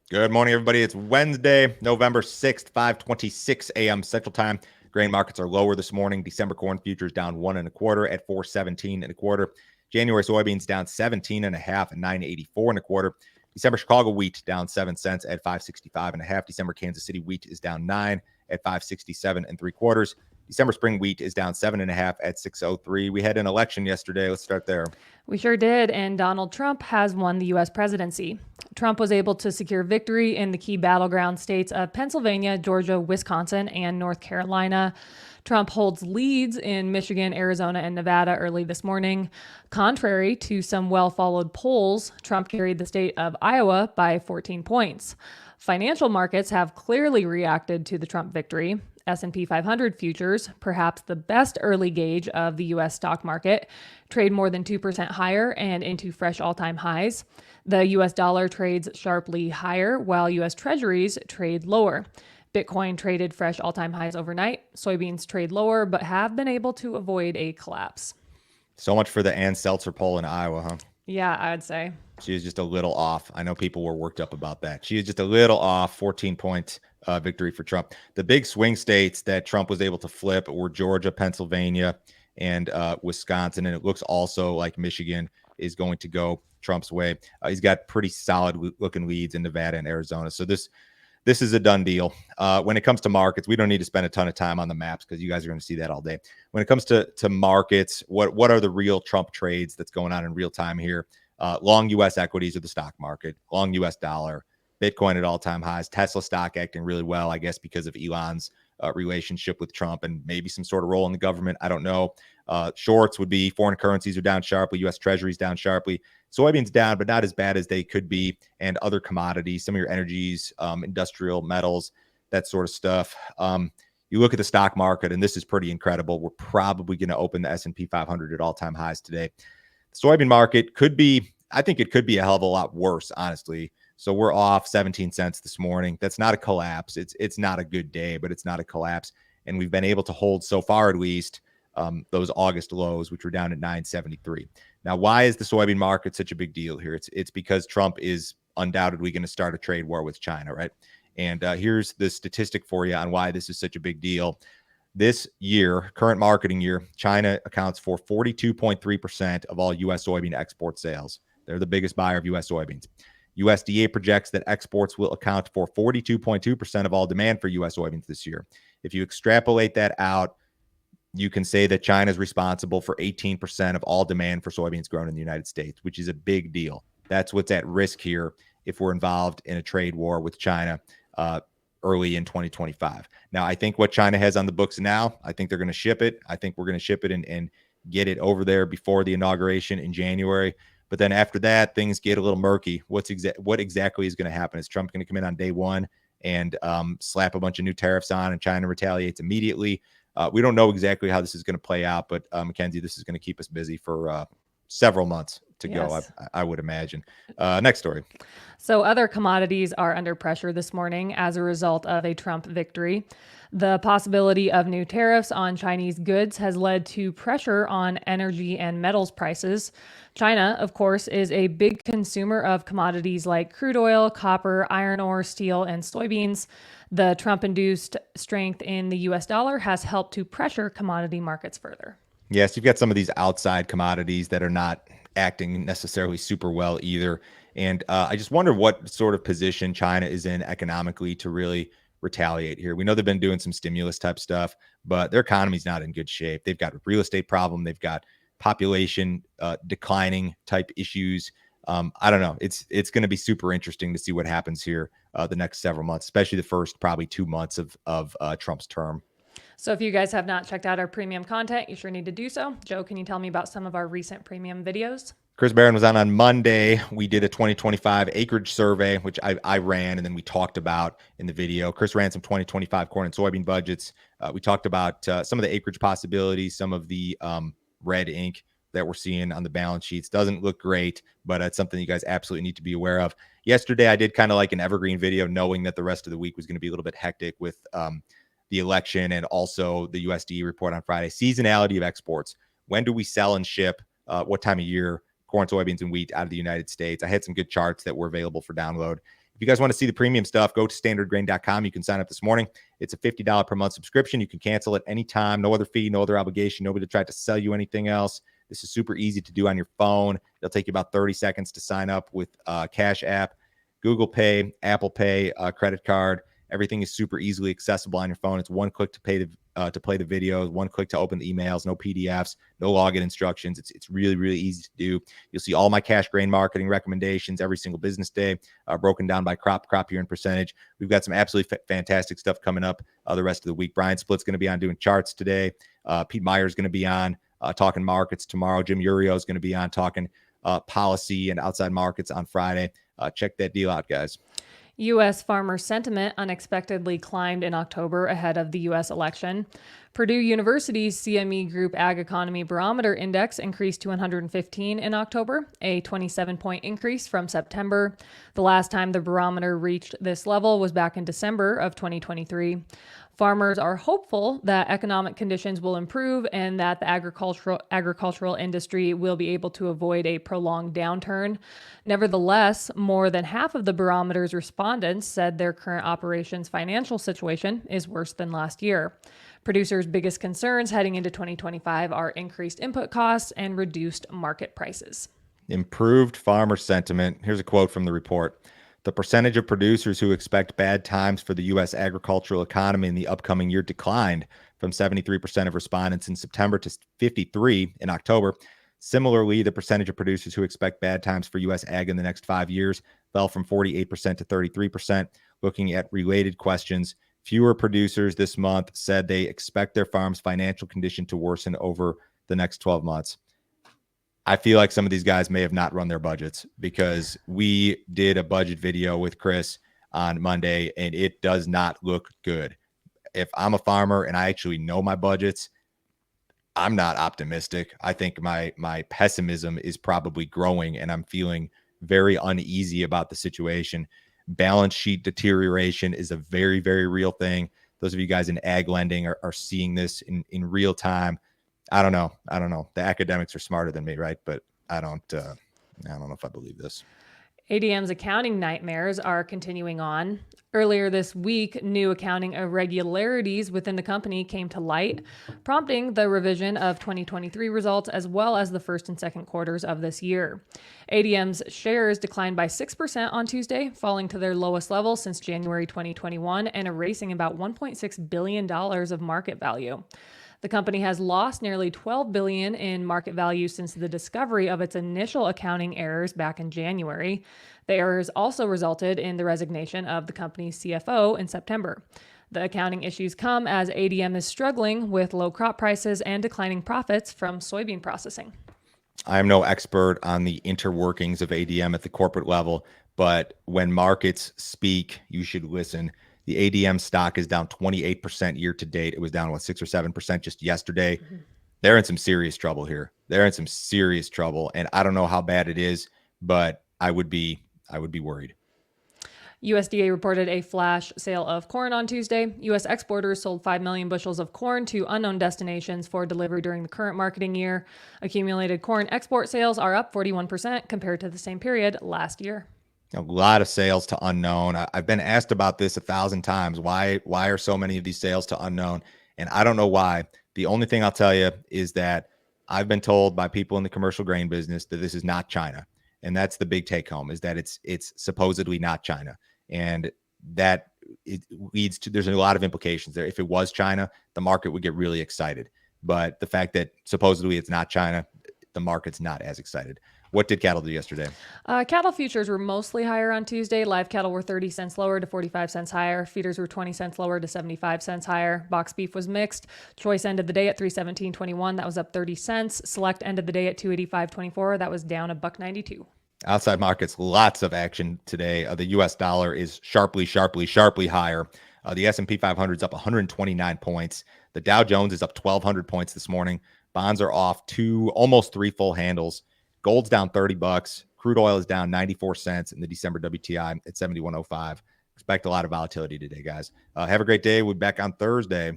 Good morning, everybody. It's Wednesday, November 6th, 5:26 a.m. Central Time. Grain markets are lower this morning. December corn futures down 1.25 at 417.25. January soybeans down 17.5 at 984.25. December Chicago wheat down 7 cents at 565.5. December Kansas City wheat is down 9 at 567.75. December spring wheat is down 7.5 at 603. We had an election yesterday. Let's start there. We sure did, and Donald Trump has won the U.S. presidency. Trump was able to secure victory in the key battleground states of Pennsylvania, Georgia, Wisconsin, and North Carolina. Trump holds leads in Michigan, Arizona, and Nevada early this morning. Contrary to some well-followed polls, Trump carried the state of Iowa by 14 points. Financial markets have clearly reacted to the Trump victory. S&P 500 futures, perhaps the best early gauge of the U.S. stock market, trade more than 2% higher and into fresh all-time highs. The U.S. dollar trades sharply higher, while U.S. Treasuries trade lower. Bitcoin traded fresh all-time highs overnight. Soybeans trade lower, but have been able to avoid a collapse. So much for the Ann Seltzer poll in Iowa, huh? Yeah, I'd say. She is just a little off. I know people were worked up about that. She is just a little off. 14-point victory for Trump. The big swing states that Trump was able to flip were Georgia, Pennsylvania, and Wisconsin. And it looks also like Michigan is going to go Trump's way. He's got pretty solid looking leads in Nevada and Arizona. So this is a done deal. When it comes to markets, we don't need to spend a ton of time on the maps because you guys are going to see that all day. When it comes to markets, what are the real Trump trades that's going on in real time here? Long U.S. equities or the stock market, long U.S. dollar, Bitcoin at all-time highs, Tesla stock acting really well, I guess, because of Elon's relationship with Trump and maybe some sort of role in the government. I don't know. Shorts would be foreign currencies are down sharply, U.S. Treasuries down sharply, soybeans down, but not as bad as they could be, and other commodities, some of your energies, industrial metals, that sort of stuff. You look at the stock market, and this is pretty incredible. We're probably going to open the S&P 500 at all-time highs today. The soybean market I think it could be a hell of a lot worse, honestly. So we're off 17 cents this morning. That's not a collapse. It's not a good day, but it's not a collapse. And we've been able to hold so far, at least, those August lows, which were down at 973. Now, why is the soybean market such a big deal here? It's because Trump is undoubtedly going to start a trade war with China, right? And here's the statistic for you on why this is such a big deal. This year, current marketing year, China accounts for 42.3% of all U.S. soybean export sales. They're the biggest buyer of U.S. soybeans. USDA projects that exports will account for 42.2% of all demand for U.S. soybeans this year. If you extrapolate that out, you can say that China is responsible for 18% of all demand for soybeans grown in the United States, which is a big deal. That's what's at risk here if we're involved in a trade war with China early in 2025. Now, I think what China has on the books now, I think they're going to ship it. I think we're going to ship it and get it over there before the inauguration in January. But then after that, things get a little murky. What exactly is going to happen? Is Trump going to come in on day one and slap a bunch of new tariffs on and China retaliates immediately? We don't know exactly how this is going to play out, but Mackenzie, this is going to keep us busy for several months to go, I would imagine. Next story. So other commodities are under pressure this morning as a result of a Trump victory. The possibility of new tariffs on Chinese goods has led to pressure on energy and metals prices. China, of course, is a big consumer of commodities like crude oil, copper, iron ore, steel, and soybeans. The Trump-induced strength in the U.S. dollar has helped to pressure commodity markets further. Yes, you've got some of these outside commodities that are not acting necessarily super well either. And I just wonder what sort of position China is in economically to really retaliate here. We know they've been doing some stimulus type stuff, but their economy's not in good shape. They've got a real estate problem. They've got population declining type issues. I don't know. It's going to be super interesting to see what happens here the next several months, especially the first probably 2 months of Trump's term. So if you guys have not checked out our premium content, you sure need to do so. Joe, can you tell me about some of our recent premium videos? Chris Barron was on Monday. We did a 2025 acreage survey, which I ran, and then we talked about in the video. Chris ran some 2025 corn and soybean budgets. We talked about some of the acreage possibilities, some of the red ink that we're seeing on the balance sheets. Doesn't look great, but it's something you guys absolutely need to be aware of. Yesterday, I did kind of like an evergreen video, knowing that the rest of the week was going to be a little bit hectic with the election and also the USDA report on Friday. Seasonality of exports. When do we sell and ship? What time of year? Corn, soybeans, and wheat out of the United States. I had some good charts that were available for download. If you guys want to see the premium stuff, go to standardgrain.com. You can sign up this morning. It's a $50 per month subscription. You can cancel it anytime. No other fee, no other obligation. Nobody tried to sell you anything else. This is super easy to do on your phone. It'll take you about 30 seconds to sign up with Cash App, Google Pay, Apple Pay, credit card. Everything is super easily accessible on your phone. It's one click to play the videos, one click to open the emails, no PDFs, no login instructions. It's really, really easy to do. You'll see all my cash grain marketing recommendations every single business day, broken down by crop year and percentage. We've got some absolutely fantastic stuff coming up the rest of the week. Brian Splitt's going to be on doing charts today. Pete Meyer's going to be on talking markets tomorrow. Jim Urio is going to be on talking policy and outside markets on Friday. Check that deal out, guys. U.S. farmer sentiment unexpectedly climbed in October ahead of the U.S. election. Purdue University's CME Group Ag Economy Barometer Index increased to 115 in October, a 27-point increase from September. The last time the barometer reached this level was back in December of 2023. Farmers are hopeful that economic conditions will improve and that the agricultural industry will be able to avoid a prolonged downturn. Nevertheless, more than half of the barometer's respondents said their current operations financial situation is worse than last year. Producers' biggest concerns heading into 2025 are increased input costs and reduced market prices. Improved farmer sentiment. Here's a quote from the report. The percentage of producers who expect bad times for the U.S. agricultural economy in the upcoming year declined from 73% of respondents in September to 53% in October. Similarly, the percentage of producers who expect bad times for U.S. ag in the next 5 years fell from 48% to 33%. Looking at related questions, fewer producers this month said they expect their farm's financial condition to worsen over the next 12 months. I feel like some of these guys may have not run their budgets, because we did a budget video with Chris on Monday and it does not look good. If I'm a farmer and I actually know my budgets, I'm not optimistic. I think my pessimism is probably growing and I'm feeling very uneasy about the situation. Balance sheet deterioration is a very, very real thing. Those of you guys in ag lending are seeing this in real time. I don't know. The academics are smarter than me, right? But I don't know if I believe this. ADM's accounting nightmares are continuing on. Earlier this week, new accounting irregularities within the company came to light, prompting the revision of 2023 results as well as the first and second quarters of this year. ADM's shares declined by 6% on Tuesday, falling to their lowest level since January 2021 and erasing about $1.6 billion of market value. The company has lost nearly $12 billion in market value since the discovery of its initial accounting errors back in January. The errors also resulted in the resignation of the company's CFO in September. The accounting issues come as ADM is struggling with low crop prices and declining profits from soybean processing. I am no expert on the interworkings of ADM at the corporate level, but when markets speak, you should listen. The ADM stock is down 28% year to date. It was down, 6 or 7% just yesterday. Mm-hmm. They're in some serious trouble here. And I don't know how bad it is, but I would be worried. USDA reported a flash sale of corn on Tuesday. U.S. exporters sold 5 million bushels of corn to unknown destinations for delivery during the current marketing year. Accumulated corn export sales are up 41% compared to the same period last year. A lot of sales to unknown. I've been asked about this 1,000 times. Why are so many of these sales to unknown? And I don't know why. The only thing I'll tell you is that I've been told by people in the commercial grain business that this is not China. And that's the big take home, is that it's supposedly not China. And that it leads to, there's a lot of implications there. If it was China, the market would get really excited. But the fact that supposedly it's not China, the market's not as excited. What did cattle do yesterday? Cattle futures were mostly higher on Tuesday. Live cattle were 30 cents lower to 45 cents higher. Feeders were 20 cents lower to 75 cents higher. Box beef was mixed. Choice ended the day at $317.21. That was up 30 cents. Select ended the day at $285.24. That was down $1.92. Outside markets, lots of action today. The U.S. dollar is sharply higher. The S&P 500 is up 129 points. The Dow Jones is up 1,200 points this morning. Bonds are off almost 3 full handles. Gold's down $30. Crude oil is down 94 cents in the December WTI at 71.05. Expect a lot of volatility today, guys. Have a great day. We'll be back on Thursday.